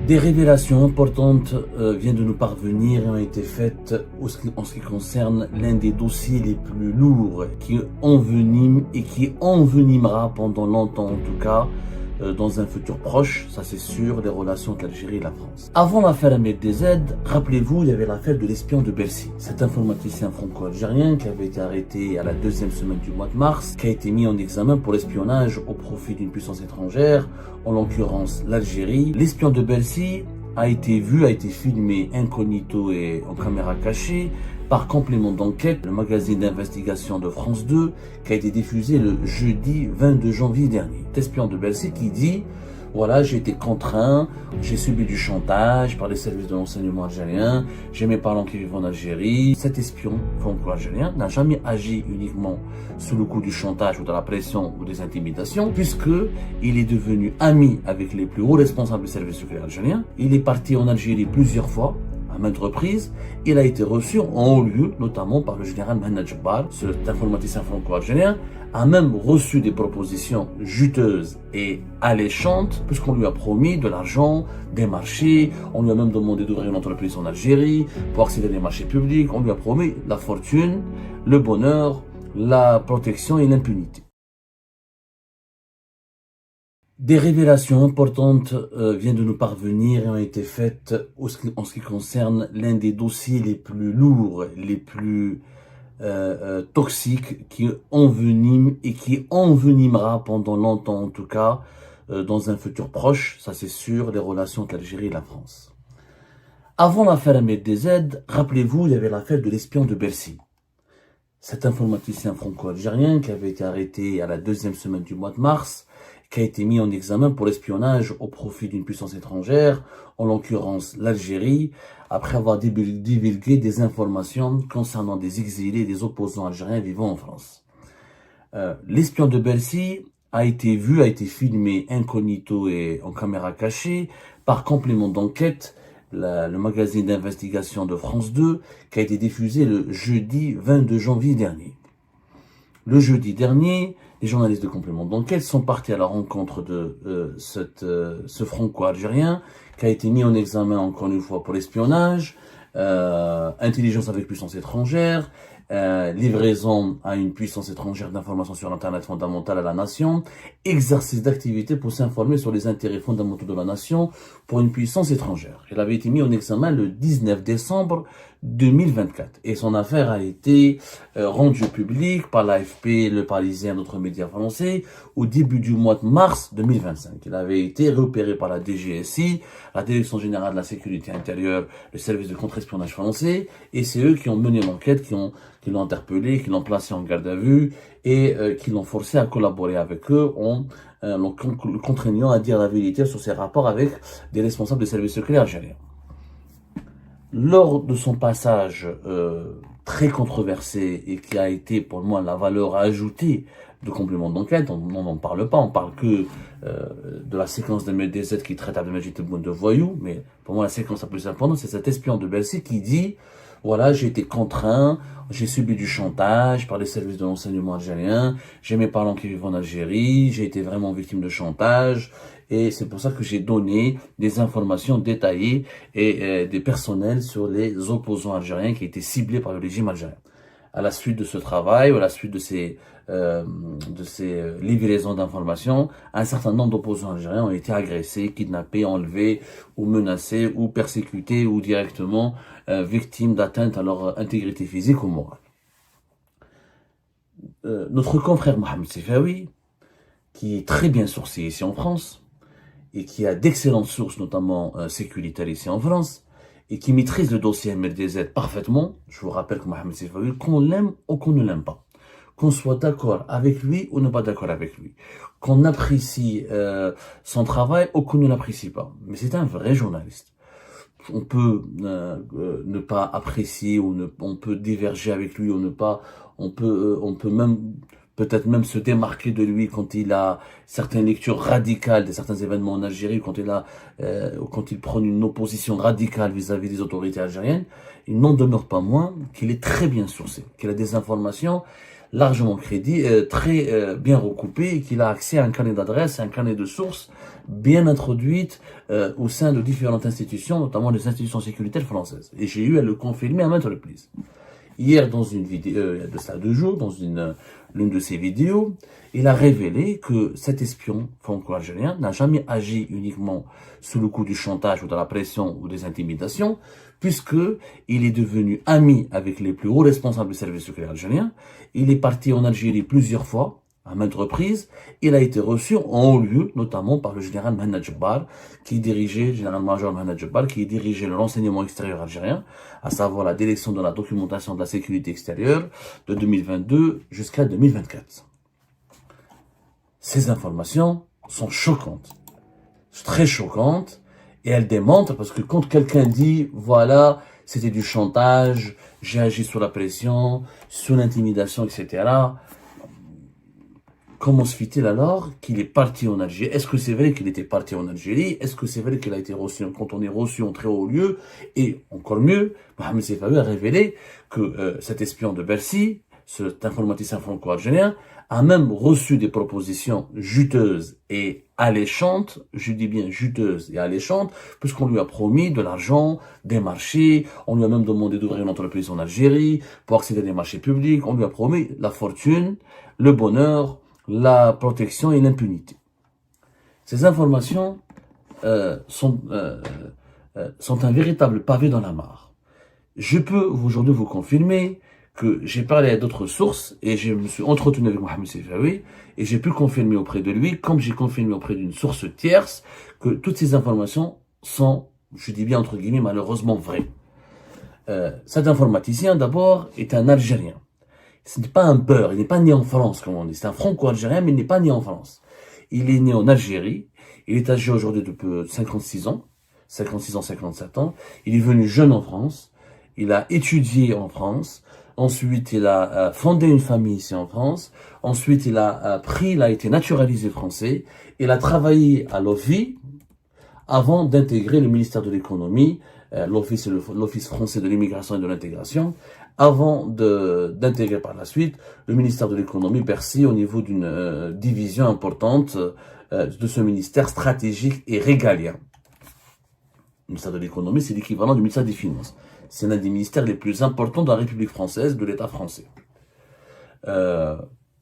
Des révélations importantes viennent de nous parvenir et ont été faites en ce qui concerne l'un des dossiers les plus lourds qui envenime et qui envenimera pendant longtemps en tout cas, dans un futur proche, ça c'est sûr, les relations entre l'Algérie et la France. Avant l'affaire Ahmed DZ, rappelez-vous, il y avait l'affaire de l'espion de Bercy. Cet informaticien franco-algérien qui avait été arrêté à la deuxième semaine du mois de mars, qui a été mis en examen pour l'espionnage au profit d'une puissance étrangère, en l'occurrence l'Algérie. L'espion de Bercy a été filmé incognito et en caméra cachée par complément d'enquête, le magazine d'investigation de France 2, qui a été diffusé le jeudi 22 janvier dernier. Espion de Bercy qui dit « Voilà, j'ai été contraint, j'ai subi du chantage par les services de l'enseignement algérien, j'ai mes parents qui vivent en Algérie. » Cet espion franco-algérien n'a jamais agi uniquement sous le coup du chantage ou de la pression ou des intimidations, puisqu'il est devenu ami avec les plus hauts responsables du service secret algérien. Il est parti en Algérie plusieurs fois, à maintes reprises. Il a été reçu en haut lieu, notamment par le général Mohamed Jabbar. Cet informaticien franco-algérien a même reçu des propositions juteuses et alléchantes, puisqu'on lui a promis de l'argent, des marchés, on lui a même demandé d'ouvrir une entreprise en Algérie pour accéder à des marchés publics, on lui a promis la fortune, le bonheur, la protection et l'impunité. Des révélations importantes viennent de nous parvenir et ont été faites en ce qui concerne l'un des dossiers les plus lourds, les plus toxiques qui enveniment et qui envenimera pendant longtemps en tout cas, dans un futur proche, ça c'est sûr, les relations entre l'Algérie et la France. Avant l'affaire Ahmed DZ, rappelez-vous, il y avait l'affaire de l'espion de Bercy. Cet informaticien franco-algérien qui avait été arrêté à la deuxième semaine du mois de mars, qui a été mis en examen pour l'espionnage au profit d'une puissance étrangère, en l'occurrence l'Algérie, après avoir divulgué des informations concernant des exilés et des opposants algériens vivant en France. L'espion de Bercy a été filmé incognito et en caméra cachée par complément d'enquête, le magazine d'investigation de France 2, qui a été diffusé le jeudi 22 janvier dernier. Le jeudi dernier, les journalistes de complément d'enquête sont partis à la rencontre de ce franco-algérien qui a été mis en examen encore une fois pour l'espionnage, intelligence avec puissance étrangère, livraison à une puissance étrangère d'informations sur Internet fondamentale à la nation, exercice d'activité pour s'informer sur les intérêts fondamentaux de la nation pour une puissance étrangère. Il avait été mis en examen le 19 décembre 2024 et son affaire a été rendue publique par l'AFP, Le Parisien, d'autres médias français au début du mois de mars 2025. Il avait été repéré par la DGSI, la Direction Générale de la Sécurité Intérieure, le service de contre-espionnage français, et c'est eux qui ont mené l'enquête, qui l'ont interpellé, qui l'ont placé en garde à vue et qui l'ont forcé à collaborer avec eux en le contraignant à dire la vérité sur ses rapports avec des responsables des services secrets algériens. Lors de son passage très controversé et qui a été pour moi la valeur ajoutée de complément d'enquête, on n'en parle pas, on parle que de la séquence de MDZ qui traite Abdelmajid Tebboune de voyou, mais pour moi la séquence la plus importante c'est cet espion de Bercy qui dit « Voilà, j'ai été contraint, j'ai subi du chantage par les services de l'enseignement algérien, j'ai mes parents qui vivent en Algérie, j'ai été vraiment victime de chantage, et c'est pour ça que j'ai donné des informations détaillées et des personnels sur les opposants algériens qui étaient ciblés par le régime algérien. » À la suite de ce travail, ou à la suite de ces livraisons d'informations, un certain nombre d'opposants algériens ont été agressés, kidnappés, enlevés, ou menacés, ou persécutés, ou directement victimes d'atteinte à leur intégrité physique ou morale. Notre confrère Mohamed Sefaoui, qui est très bien sourcé ici en France, et qui a d'excellentes sources, notamment sécuritaires ici en France, et qui maîtrise le dossier MLDZ parfaitement. Je vous rappelle que Mohamed Sefaoui, qu'on l'aime ou qu'on ne l'aime pas, qu'on soit d'accord avec lui ou ne pas d'accord avec lui, qu'on apprécie son travail ou qu'on ne l'apprécie pas. Mais c'est un vrai journaliste. On peut ne pas apprécier ou on peut diverger avec lui ou ne pas. On peut même peut-être même se démarquer de lui quand il a certaines lectures radicales de certains événements en Algérie, quand il prend une opposition radicale vis-à-vis des autorités algériennes. Il n'en demeure pas moins qu'il est très bien sourcé, qu'il a des informations largement très bien recoupé et qu'il a accès à un carnet d'adresses, un carnet de sources bien introduite au sein de différentes institutions, notamment les institutions sécuritaires françaises. Et j'ai eu à le confirmer à maintes reprises. Hier, dans une vidéo, il y a de cela 2 jours, dans l'une de ses vidéos, il a révélé que cet espion franco-algérien n'a jamais agi uniquement sous le coup du chantage ou de la pression ou des intimidations, puisque il est devenu ami avec les plus hauts responsables du service secret algérien. Il est parti en Algérie plusieurs fois, à maintes reprises. Il a été reçu en haut lieu, notamment par le général Mohamed Jebbar, général-major Mohamed Jebbar, qui dirigeait le renseignement extérieur algérien, à savoir la direction de la documentation de la sécurité extérieure de 2022 jusqu'à 2024. Ces informations sont choquantes, très choquantes, et elles démontrent, parce que quand quelqu'un dit, voilà, c'était du chantage, j'ai agi sous la pression, sous l'intimidation, etc., comment se fait-il alors qu'il est parti en Algérie? Est-ce que c'est vrai qu'il était parti en Algérie? Est-ce que c'est vrai qu'il a été reçu, quand on est reçu en très haut lieu? Et encore mieux, Mohamed Sefawi a révélé que cet espion de Bercy, cet informaticien franco-algérien, a même reçu des propositions juteuses et alléchantes, je dis bien juteuses et alléchantes, puisqu'on lui a promis de l'argent, des marchés, on lui a même demandé d'ouvrir une entreprise en Algérie pour accéder à des marchés publics, on lui a promis la fortune, le bonheur, la protection et l'impunité. Ces informations sont un véritable pavé dans la mare. Je peux aujourd'hui vous confirmer que j'ai parlé à d'autres sources et je me suis entretenu avec Mohamed Sefawi et j'ai pu confirmer auprès de lui, comme j'ai confirmé auprès d'une source tierce, que toutes ces informations sont, je dis bien entre guillemets, malheureusement vraies. Cet informaticien, d'abord, est un Algérien. Ce n'est pas un beurre, il n'est pas né en France, comme on dit. C'est un franco-algérien, mais il n'est pas né en France. Il est né en Algérie. Il est âgé aujourd'hui de 56 ans. 57 ans. Il est venu jeune en France. Il a étudié en France. Ensuite, il a fondé une famille ici en France. Ensuite, il a été naturalisé français. Il a travaillé à l'OFII avant d'intégrer le ministère de l'économie. L'OFII, c'est l'Office français de l'immigration et de l'intégration, avant d'intégrer par la suite le ministère de l'économie, Bercy, au niveau d'une division importante de ce ministère stratégique et régalien. Le ministère de l'économie, c'est l'équivalent du ministère des Finances. C'est l'un des ministères les plus importants de la République française, de l'État français.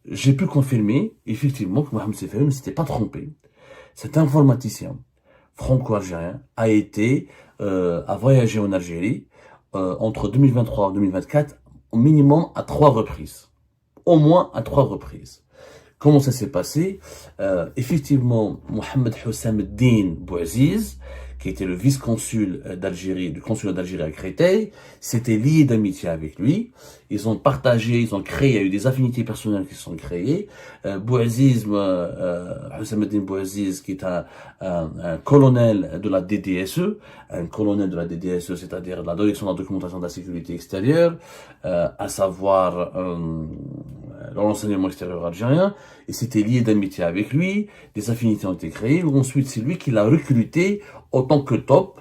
J'ai pu confirmer, effectivement, que Mohamed Sefawi ne s'était pas trompé. Cet informaticien franco-algérien a voyagé en Algérie entre 2023 et 2024 au minimum à 3 reprises. Au moins à 3 reprises. Comment ça s'est passé? Effectivement, Mohamed Hussam Eddine Bouaziz, qui était le vice-consul d'Algérie, du consulat d'Algérie à Créteil, s'était lié d'amitié avec lui. Ils ont partagé, ils ont créé, il y a eu des affinités personnelles qui se sont créées. Bouaziz, Hussam Eddine Bouaziz, qui est un colonel de la DDSE, c'est-à-dire de la Direction de la documentation de la sécurité extérieure, à savoir le renseignement extérieur algérien, et s'était lié d'amitié avec lui, des affinités ont été créées, ensuite c'est lui qui l'a recruté autant que top,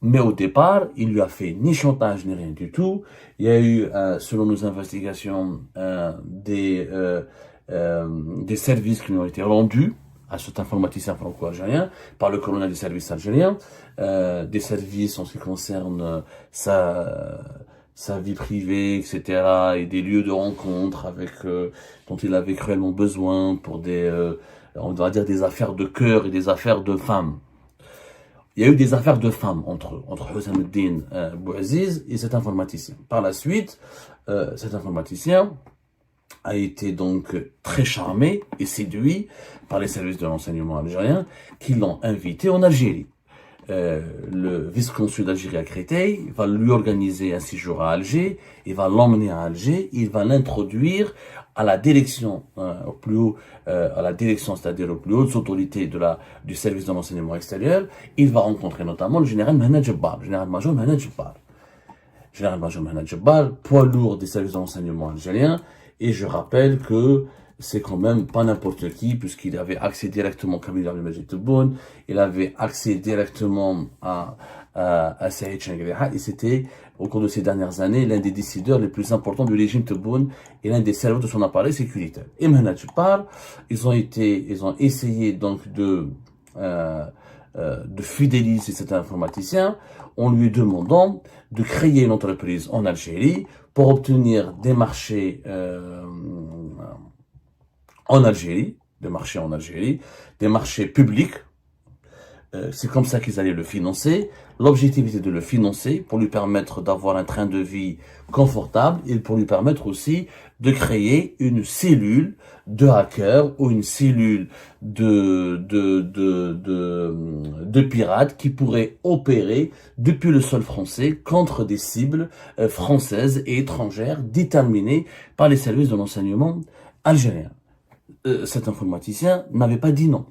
mais au départ, il lui a fait ni chantage ni rien du tout. Il y a eu, selon nos investigations, des services qui lui ont été rendus à cet informaticien franco-algérien par le colonel des services algériens, des services en ce qui concerne sa vie privée, etc., et des lieux de rencontre dont il avait cruellement besoin pour on va dire des affaires de cœur et des affaires de femmes. Il y a eu des affaires de femmes entre Hussam Eddine Bouaziz et cet informaticien. Par la suite, cet informaticien a été donc très charmé et séduit par les services de renseignement algériens qui l'ont invité en Algérie. Le vice-consul d'Algérie à Créteil va lui organiser un séjour à Alger, il va l'emmener à Alger, il va l'introduire à la direction, c'est-à-dire aux plus hautes autorités du service de renseignement extérieur. Il va rencontrer notamment le général Mohamed Jebbar, général-major Mohamed Jebbar. Général-major Mohamed Jebbar, poids lourd des services de renseignement algériens, et je rappelle que c'est quand même pas n'importe qui, puisqu'il avait accès directement, comme il avait Majid Tebboune, il avait accès directement à à Saïd Changriha, et c'était, au cours de ces dernières années, l'un des décideurs les plus importants du régime Tebboune et l'un des cerveaux de son appareil sécuritaire. Et maintenant, tu parles, ils ont essayé donc de fidéliser cet informaticien en lui demandant de créer une entreprise en Algérie pour obtenir des marchés en Algérie, des marchés publics. C'est comme ça qu'ils allaient le financer. L'objectif était de le financer pour lui permettre d'avoir un train de vie confortable et pour lui permettre aussi de créer une cellule de hackers ou une cellule de pirates qui pourraient opérer depuis le sol français contre des cibles françaises et étrangères déterminées par les services de l'enseignement algérien. Cet informaticien n'avait pas dit non.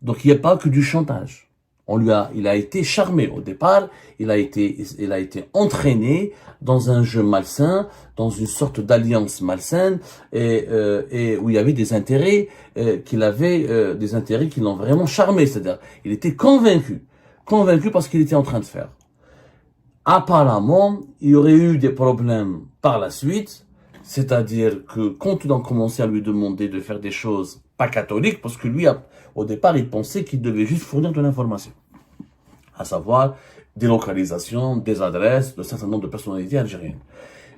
Donc il n'y a pas que du chantage. Il a été charmé au départ, il a été entraîné dans un jeu malsain, dans une sorte d'alliance malsaine, et où il y avait des intérêts des intérêts qui l'ont vraiment charmé. C'est-à-dire, il était convaincu parce qu'il était en train de faire. Apparemment, il y aurait eu des problèmes par la suite. C'est-à-dire que quand on a commencé à lui demander de faire des choses pas catholiques, parce que lui, au départ, il pensait qu'il devait juste fournir de l'information, à savoir des localisations, des adresses d'un certain nombre de personnalités algériennes.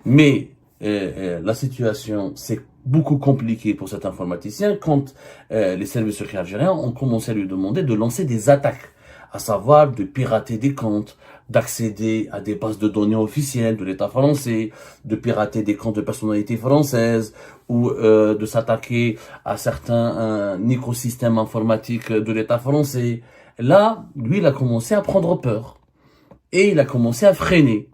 Mais la situation s'est beaucoup compliquée pour cet informaticien quand les services secrets algériens ont commencé à lui demander de lancer des attaques, à savoir de pirater des comptes, d'accéder à des bases de données officielles de l'État français, de pirater des comptes de personnalités françaises, ou de s'attaquer à certains écosystèmes informatiques de l'État français. Là, lui, il a commencé à prendre peur. Et il a commencé à freiner.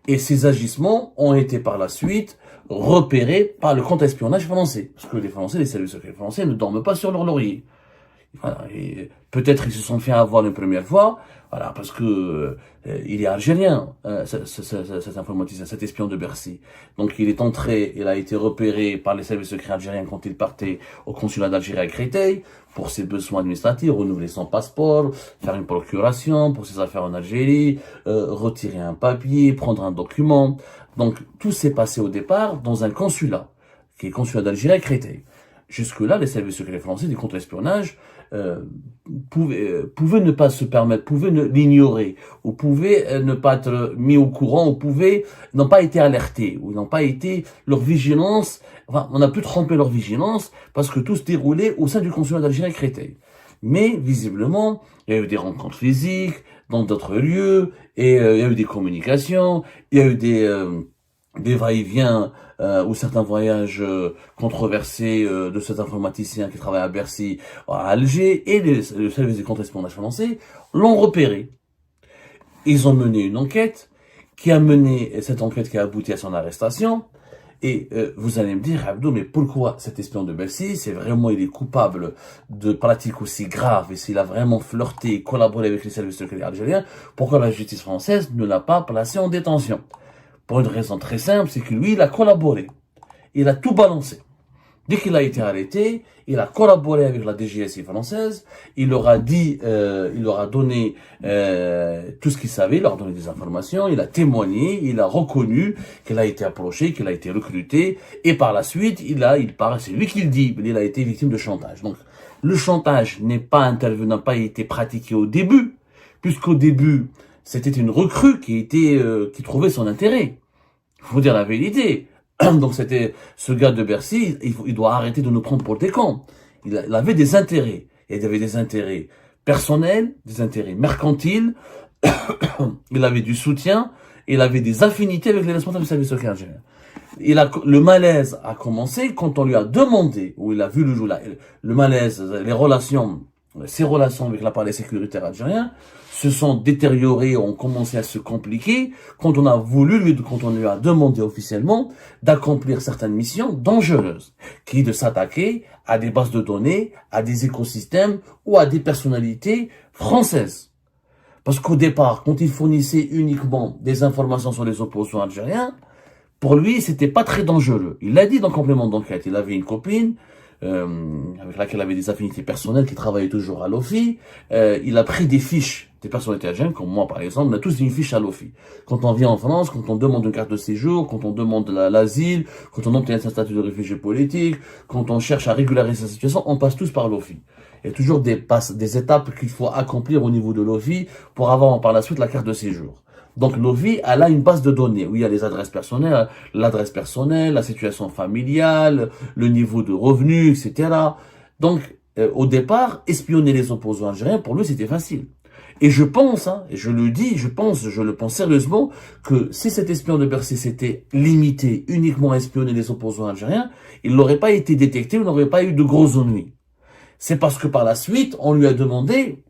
Et ces agissements ont été par la suite repérés par le contre-espionnage français. Parce que les Français, les services secrets français ne dorment pas sur leur laurier. Voilà, peut-être ils se sont fait avoir une première fois, voilà, parce que il est algérien, cet informaticien, cet espion de Bercy. Donc il est entré, il a été repéré par les services secrets algériens quand il partait au consulat d'Algérie à Créteil pour ses besoins administratifs, renouveler son passeport, faire une procuration pour ses affaires en Algérie, retirer un papier, prendre un document. Donc tout s'est passé au départ dans un consulat, qui est le consulat d'Algérie à Créteil. Jusque-là, les services secrets français du contre-espionnage pouvaient ne pas se permettre, pouvaient l'ignorer, ou pouvaient ne pas être mis au courant, ou n'ont pas été alertés, ou n'ont pas été leur vigilance, enfin, on a pu tromper leur vigilance parce que tout se déroulait au sein du consulat d'Algérie à Créteil. Mais visiblement, il y a eu des rencontres physiques dans d'autres lieux, et il y a eu des communications, il y a eu des va-et-vient ou certains voyages controversés de cet informaticien qui travaille à Bercy, à Alger, et le service de contre-espionnage français l'ont repéré. Ils ont mené une enquête cette enquête qui a abouti à son arrestation. Et vous allez me dire, Abdou, mais pourquoi cet espion de Bercy, il est coupable de pratiques aussi graves, et s'il a vraiment flirté et collaboré avec les services secrets algériens, pourquoi la justice française ne l'a pas placé en détention? Pour une raison très simple, c'est que lui, il a collaboré. Il a tout balancé. Dès qu'il a été arrêté, il a collaboré avec la DGSI française, il leur a donné tout ce qu'il savait, il leur a donné des informations, il a témoigné, il a reconnu qu'il a été approché, qu'il a été recruté, et par la suite, c'est lui qui le dit, il a été victime de chantage. Donc, le chantage n'a pas été pratiqué au début, puisqu'au début, c'était une recrue qui trouvait son intérêt. Il faut dire la vérité. Donc c'était ce gars de Bercy, il doit arrêter de nous prendre pour des cons. Il avait des intérêts. Il avait des intérêts personnels, des intérêts mercantiles. Il avait du soutien. Il avait des affinités avec les responsables du service secret algérien. Le malaise a commencé quand on lui a demandé, où il a vu le jour là, le malaise, ses relations avec l'appareil sécuritaire algérien se sont détériorées, ont commencé à se compliquer quand on lui a demandé officiellement d'accomplir certaines missions dangereuses, qui est de s'attaquer à des bases de données, à des écosystèmes ou à des personnalités françaises. Parce qu'au départ, quand il fournissait uniquement des informations sur les opposants algériens, pour lui, c'était pas très dangereux. Il l'a dit dans le complément d'enquête. Il avait une copine, avec laquelle il avait des affinités personnelles, qui travaillait toujours à l'OFI. Il a pris des fiches des personnalités algériennes, comme moi par exemple, on a tous une fiche à l'OFI. Quand on vient en France, quand on demande une carte de séjour, quand on demande l'asile, quand on obtient un statut de réfugié politique, quand on cherche à régulariser sa situation, on passe tous par l'OFI. Il y a toujours des étapes qu'il faut accomplir au niveau de l'OFI pour avoir par la suite la carte de séjour. Donc l'OFI, elle a une base de données où il y a les adresses personnelles, l'adresse personnelle, la situation familiale, le niveau de revenus, etc. Donc au départ, espionner les opposants algériens, pour lui, c'était facile. Et je pense, et je le dis, je le pense sérieusement, que si cet espion de Bercy s'était limité uniquement à espionner les opposants algériens, il n'aurait pas été détecté, il n'aurait pas eu de gros ennuis. C'est parce que par la suite, on lui a demandé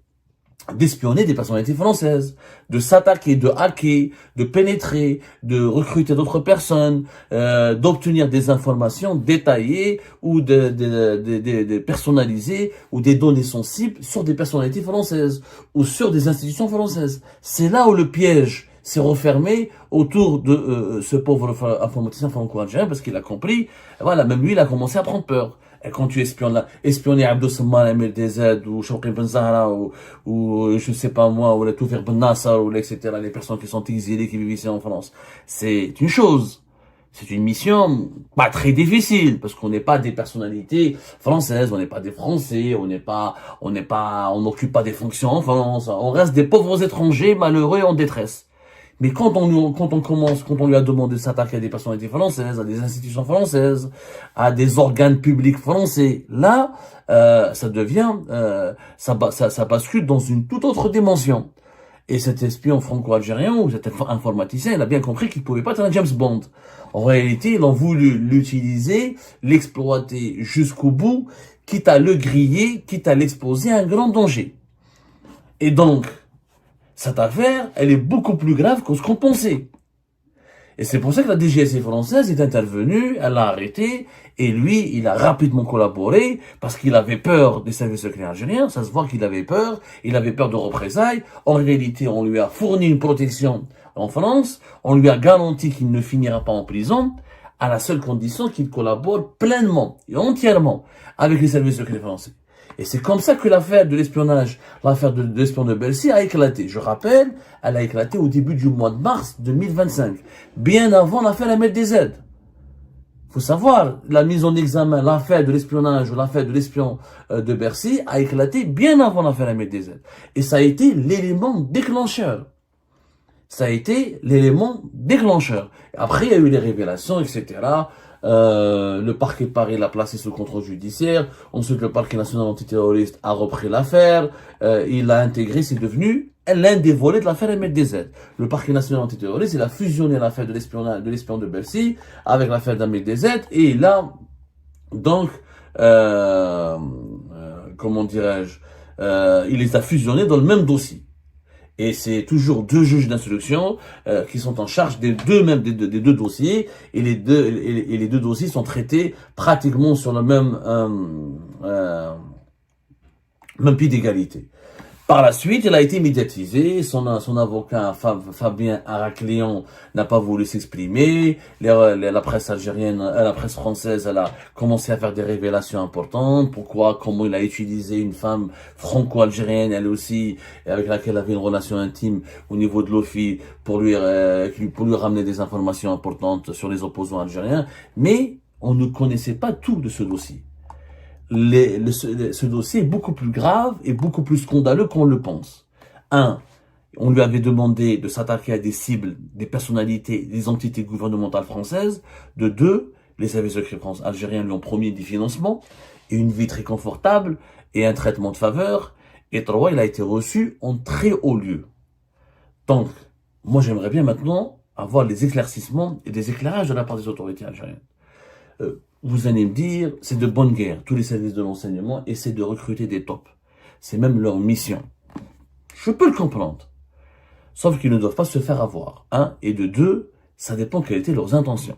d'espionner des personnalités françaises, de s'attaquer, de hacker, de pénétrer, de recruter d'autres personnes, d'obtenir des informations détaillées ou de personnalisées ou des données sensibles sur des personnalités françaises ou sur des institutions françaises. C'est là où le piège s'est refermé autour de ce pauvre informaticien franco-algérien parce qu'il a compris, voilà, même lui il a commencé à prendre peur. Et quand tu espionner Abdou Samman, Amir DZ, ou Shawqi Ben Zahra, ou je sais pas moi, ou la Toufir Ben Nasser, ou etc., les personnes qui sont exilées, qui vivent ici en France, c'est une chose. C'est une mission pas très difficile, parce qu'on n'est pas des personnalités françaises, on n'est pas des Français, on n'occupe pas des fonctions en France, on reste des pauvres étrangers malheureux et en détresse. Mais quand on lui a demandé de s'attaquer à des personnalités françaises, à des institutions françaises, à des organes publics français, là, ça devient, ça bascule dans une toute autre dimension. Et cet espion franco-algérien ou cet informaticien, il a bien compris qu'il pouvait pas être un James Bond. En réalité, ils ont voulu l'utiliser, l'exploiter jusqu'au bout, quitte à le griller, quitte à l'exposer à un grand danger. Et donc, cette affaire, elle est beaucoup plus grave que ce qu'on pensait. Et c'est pour ça que la DGSI française est intervenue, elle l'a arrêté, et lui, il a rapidement collaboré, parce qu'il avait peur des services secrets algériens, ça se voit qu'il avait peur, il avait peur de représailles. En réalité, on lui a fourni une protection en France, on lui a garanti qu'il ne finira pas en prison, à la seule condition qu'il collabore pleinement et entièrement avec les services secrets français. Et c'est comme ça que l'affaire de l'espionnage, l'affaire de l'espion de Bercy a éclaté. Je rappelle, elle a éclaté au début du mois de mars 2025, bien avant l'affaire Ahmed DZ. Faut savoir, la mise en examen, l'affaire de l'espionnage ou l'affaire de l'espion de Bercy a éclaté bien avant l'affaire Ahmed DZ. Et ça a été l'élément déclencheur. Ça a été l'élément déclencheur. Après, il y a eu les révélations, etc. Le parquet Paris l'a placé sous contrôle judiciaire. Ensuite, le parquet national antiterroriste a repris l'affaire. Il l'a intégré, c'est devenu l'un des volets de l'affaire Ahmed DZ. Le parquet national antiterroriste, il a fusionné l'affaire de l'espionnage, de l'espion de Bercy avec l'affaire d'Ahmed DZ. Et il a, donc, comment dirais-je, il les a fusionnés dans le même dossier. Et c'est toujours deux juges d'instruction qui sont en charge des deux dossiers, et les deux dossiers sont traités pratiquement sur le même pied d'égalité. Par la suite, il a été médiatisé, son avocat Fabien Aracléon n'a pas voulu s'exprimer, la presse algérienne, la presse française, elle a commencé à faire des révélations importantes, comment il a utilisé une femme franco-algérienne, elle aussi, avec laquelle il avait une relation intime au niveau de l'OFI, pour lui ramener des informations importantes sur les opposants algériens, mais on ne connaissait pas tout de ce dossier. Ce dossier est beaucoup plus grave et beaucoup plus scandaleux qu'on le pense. On lui avait demandé de s'attaquer à des cibles, des personnalités, des entités gouvernementales françaises. De deux, les services secrets algériens lui ont promis des financements et une vie très confortable et un traitement de faveur. Et trois, il a été reçu en très haut lieu. Donc, moi j'aimerais bien maintenant avoir les éclaircissements et des éclairages de la part des autorités algériennes. Vous allez me dire, c'est de bonne guerre. Tous les services de l'enseignement essaient de recruter des tops. C'est même leur mission. Je peux le comprendre. Sauf qu'ils ne doivent pas se faire avoir. Et de deux, ça dépend quelles étaient leurs intentions.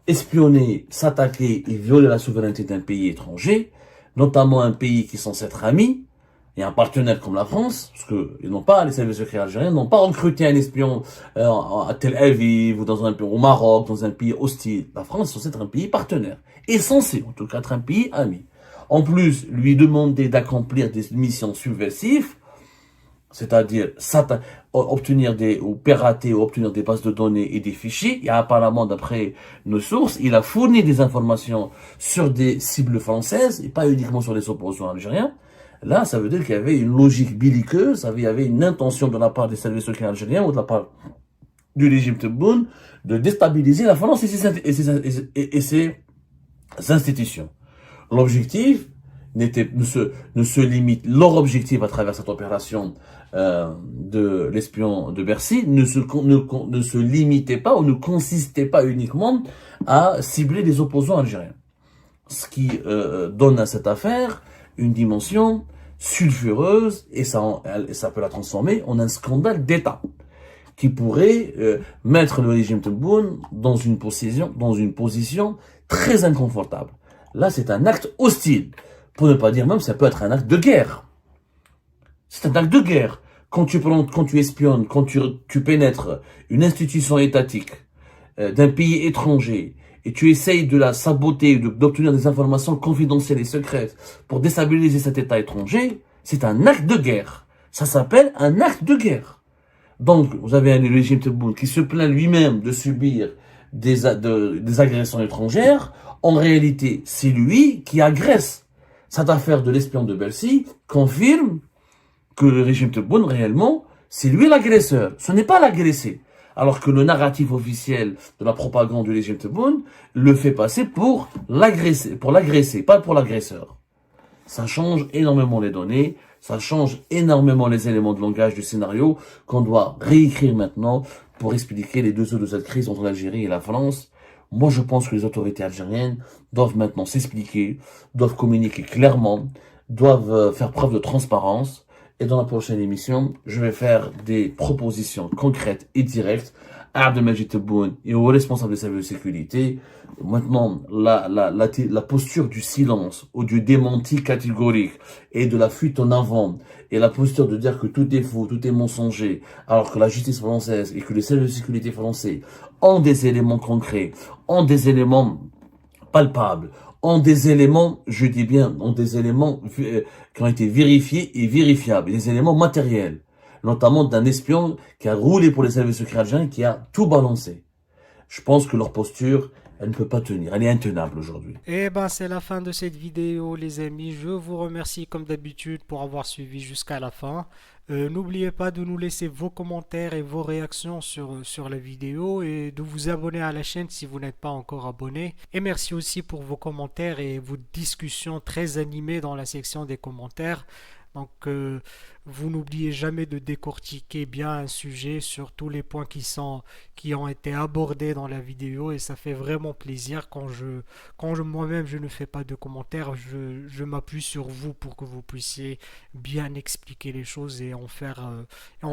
Espionner, s'attaquer et violer la souveraineté d'un pays étranger, notamment un pays qui est censé être ami, et un partenaire comme la France, parce que ils n'ont pas, les services secrets algériens n'ont pas recruté un espion à Tel Aviv ou dans un pays au Maroc, dans un pays hostile. La France est censée être un pays partenaire, et censé en tout cas être un pays ami. En plus, lui demander d'accomplir des missions subversives, c'est-à-dire obtenir ou pirater ou obtenir des bases de données et des fichiers. Et apparemment, d'après nos sources, il a fourni des informations sur des cibles françaises et pas uniquement sur les opposants algériens. Là, ça veut dire qu'il y avait une logique belliqueuse, il y avait une intention de la part des services secrets algériens ou de la part du régime Tebboune de déstabiliser la France et ses institutions. L'objectif ne se limite, leur objectif à travers cette opération de l'espion de Bercy ne se limitait pas ou ne consistait pas uniquement à cibler les opposants algériens. Ce qui donne à cette affaire une dimension sulfureuse et ça peut la transformer en un scandale d'État qui pourrait mettre le régime Tebboune dans une position très inconfortable. Là, c'est un acte hostile. Pour ne pas dire même, ça peut être un acte de guerre. C'est un acte de guerre. Quand tu espionnes, quand tu pénètres une institution étatique d'un pays étranger et tu essayes de la saboter, d'obtenir des informations confidentielles et secrètes pour déstabiliser cet État étranger, c'est un acte de guerre. Ça s'appelle un acte de guerre. Donc, vous avez un régime Tebboune qui se plaint lui-même de subir des agressions étrangères. En réalité, c'est lui qui agresse. Cette affaire de l'espion de Bercy confirme que le régime Tebboune, réellement, c'est lui l'agresseur. Ce n'est pas l'agressé. Alors que le narratif officiel de la propagande du régime Tebboune le fait passer pour l'agresser, pas pour l'agresseur. Ça change énormément les données, ça change énormément les éléments de langage du scénario qu'on doit réécrire maintenant pour expliquer les deux eaux de cette crise entre l'Algérie et la France. Moi, je pense que les autorités algériennes doivent maintenant s'expliquer, doivent communiquer clairement, doivent faire preuve de transparence. Et dans la prochaine émission, je vais faire des propositions concrètes et directes à Abdelmajid Tebboune et aux responsables des services de sécurité. Maintenant, la posture du silence ou du démenti catégorique et de la fuite en avant et la posture de dire que tout est faux, tout est mensonger, alors que la justice française et que les services de sécurité français ont des éléments concrets, ont des éléments palpables, ont des éléments, je dis bien, ont des éléments qui ont été vérifiés et vérifiables, des éléments matériels, notamment d'un espion qui a roulé pour les services secrets algériens, qui a tout balancé. Je pense que leur posture, elle ne peut pas tenir, elle est intenable aujourd'hui. Et ben c'est la fin de cette vidéo les amis, je vous remercie comme d'habitude pour avoir suivi jusqu'à la fin. N'oubliez pas de nous laisser vos commentaires et vos réactions sur la vidéo et de vous abonner à la chaîne si vous n'êtes pas encore abonné. Et merci aussi pour vos commentaires et vos discussions très animées dans la section des commentaires. Donc, vous n'oubliez jamais de décortiquer bien un sujet sur tous les points qui ont été abordés dans la vidéo et ça fait vraiment plaisir quand moi-même je ne fais pas de commentaires, je m'appuie sur vous pour que vous puissiez bien expliquer les choses et en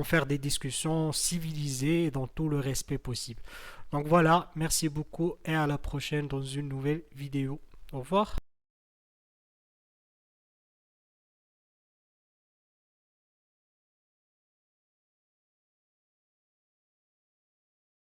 faire des discussions civilisées et dans tout le respect possible. Donc voilà, merci beaucoup et à la prochaine dans une nouvelle vidéo. Au revoir.